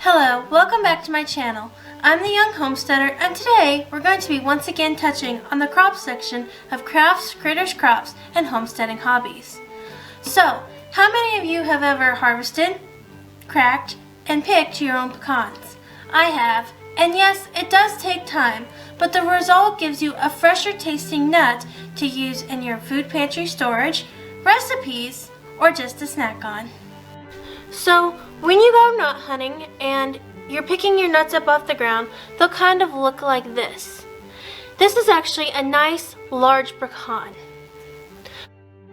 Hello, welcome back to my channel. I'm the Young Homesteader, and today we're going to be once again touching on the crops section of crafts, critters, crops, and homesteading hobbies. So, how many of you have ever harvested, cracked, and picked your own pecans? I have, and yes, it does take time, but the result gives you a fresher tasting nut to use in your food pantry storage, recipes, or just to snack on. So, when you go nut hunting and you're picking your nuts up off the ground, they'll kind of look like this. This is actually a nice large pecan.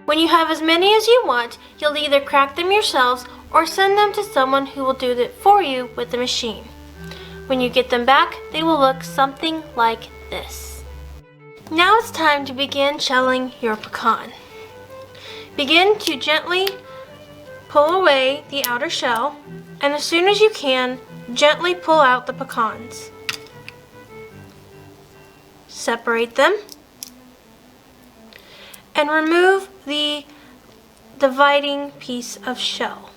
When you have as many as you want, you'll either crack them yourselves or send them to someone who will do it for you with the machine. When you get them back, they will look something like this. Now it's time to begin shelling your pecan. Begin to gently pull away the outer shell, and as soon as you can, gently pull out the pecans. Separate them and remove the dividing piece of shell.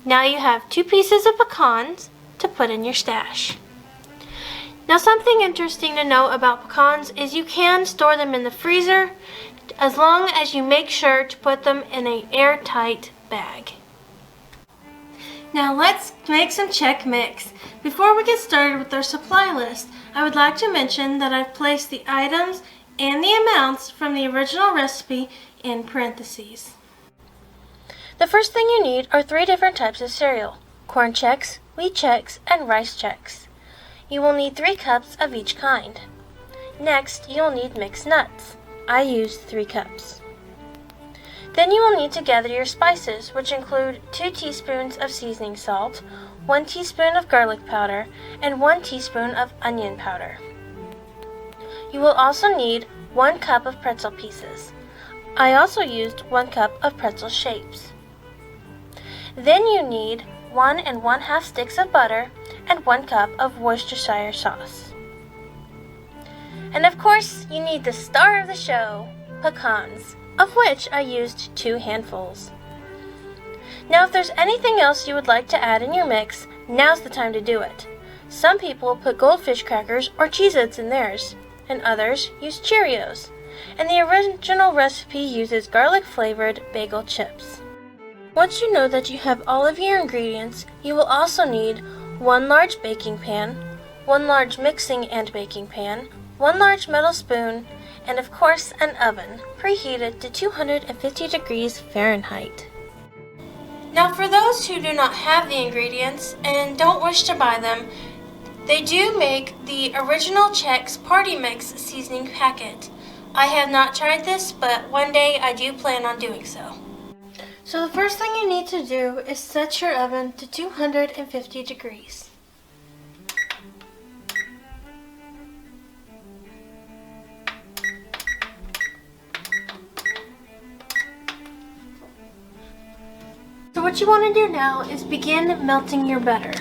Now you have 2 pieces of pecans to put in your stash. Now something interesting to know about pecans is you can store them in the freezer as long as you make sure to put them in an airtight bag. Now let's make some Chex mix. Before we get started with our supply list, I would like to mention that I've placed the items and the amounts from the original recipe in parentheses. The first thing you need are 3 different types of cereal: corn Chex, wheat Chex, and rice Chex. You will need 3 cups of each kind. Next, you will need mixed nuts. I used 3 cups. Then you will need to gather your spices, which include 2 teaspoons of seasoning salt, 1 teaspoon of garlic powder, and 1 teaspoon of onion powder. You will also need 1 cup of pretzel pieces. I also used 1 cup of pretzel shapes. Then you need 1 1/2 sticks of butter and 1 cup of Worcestershire sauce. And of course, you need the star of the show, pecans, of which I used 2 handfuls. Now if there's anything else you would like to add in your mix, now's the time to do it. Some people put goldfish crackers or Cheez-Its in theirs, and others use Cheerios. And the original recipe uses garlic-flavored bagel chips. Once you know that you have all of your ingredients, you will also need 1 large baking pan, 1 large mixing and baking pan, 1 large metal spoon, and of course an oven, preheated to 250 degrees Fahrenheit. Now for those who do not have the ingredients and don't wish to buy them, they do make the original Chex Party Mix seasoning packet. I have not tried this, but one day I do plan on doing so. So the first thing you need to do is set your oven to 250 degrees. So what you want to do now is begin melting your butter.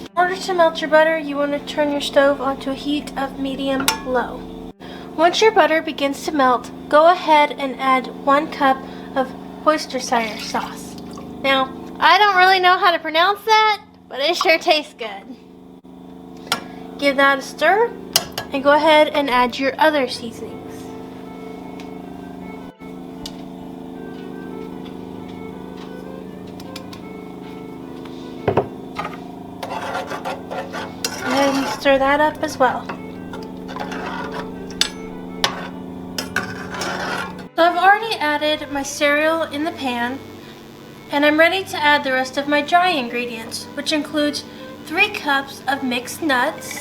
In order to melt your butter, you want to turn your stove onto a heat of medium-low. Once your butter begins to melt, go ahead and add 1 cup of Worcestershire sauce. Now, I don't really know how to pronounce that, but it sure tastes good. Give that a stir, and go ahead and add your other seasonings. And stir that up as well. So I've already added my cereal in the pan, and I'm ready to add the rest of my dry ingredients, which includes 3 cups of mixed nuts,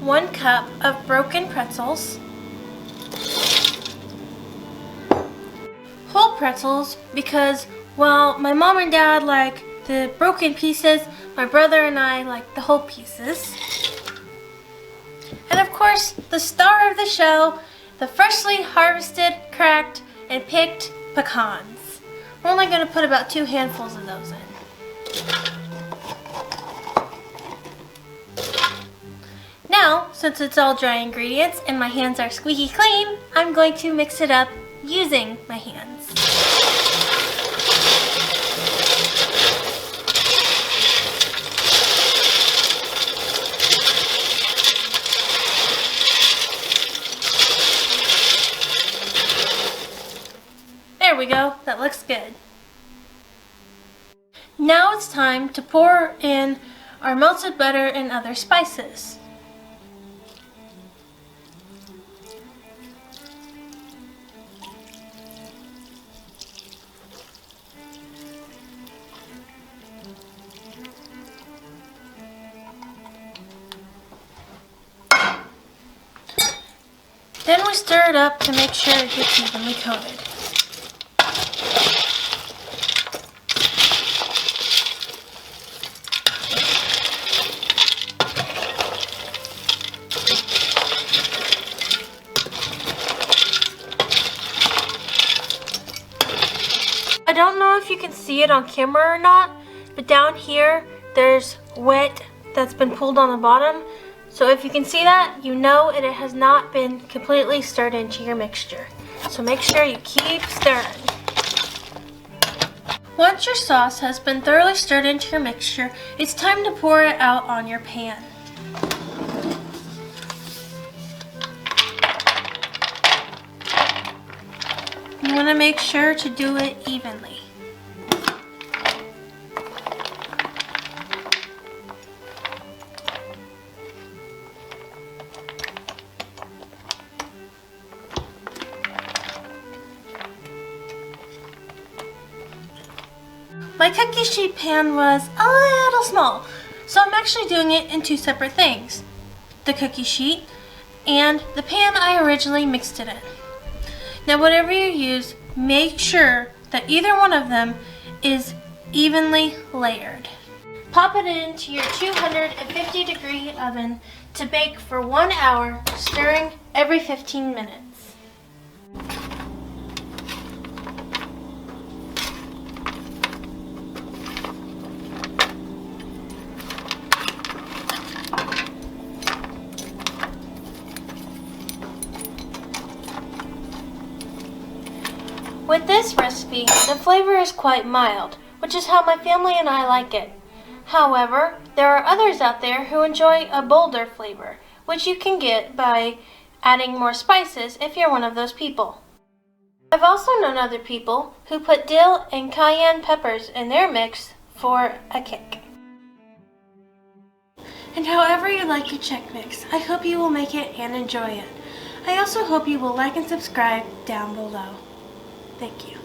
1 cup of broken pretzels, whole pretzels because while my mom and dad like the broken pieces, my brother and I like the whole pieces. And of course, the star of the show, the freshly harvested, cracked, and picked pecans. We're only going to put about 2 handfuls of those in. Now, since it's all dry ingredients and my hands are squeaky clean, I'm going to mix it up using my hands. good. Now it's time to pour in our melted butter and other spices. Then we stir it up to make sure it gets evenly coated. I don't know if you can see it on camera or not, but down here there's wet that's been pulled on the bottom. So if you can see that, you know it has not been completely stirred into your mixture. So make sure you keep stirring. Once your sauce has been thoroughly stirred into your mixture, it's time to pour it out on your pan. You want to make sure to do it evenly. My cookie sheet pan was a little small, so I'm actually doing it in two separate things. The cookie sheet and the pan I originally mixed it in. Now whatever you use, make sure that either one of them is evenly layered. Pop it into your 250-degree oven to bake for 1 hour, stirring every 15 minutes. With this recipe, the flavor is quite mild, which is how my family and I like it. However, there are others out there who enjoy a bolder flavor, which you can get by adding more spices if you're one of those people. I've also known other people who put dill and cayenne peppers in their mix for a kick. And however you like your Chex Mix, I hope you will make it and enjoy it. I also hope you will like and subscribe down below. Thank you.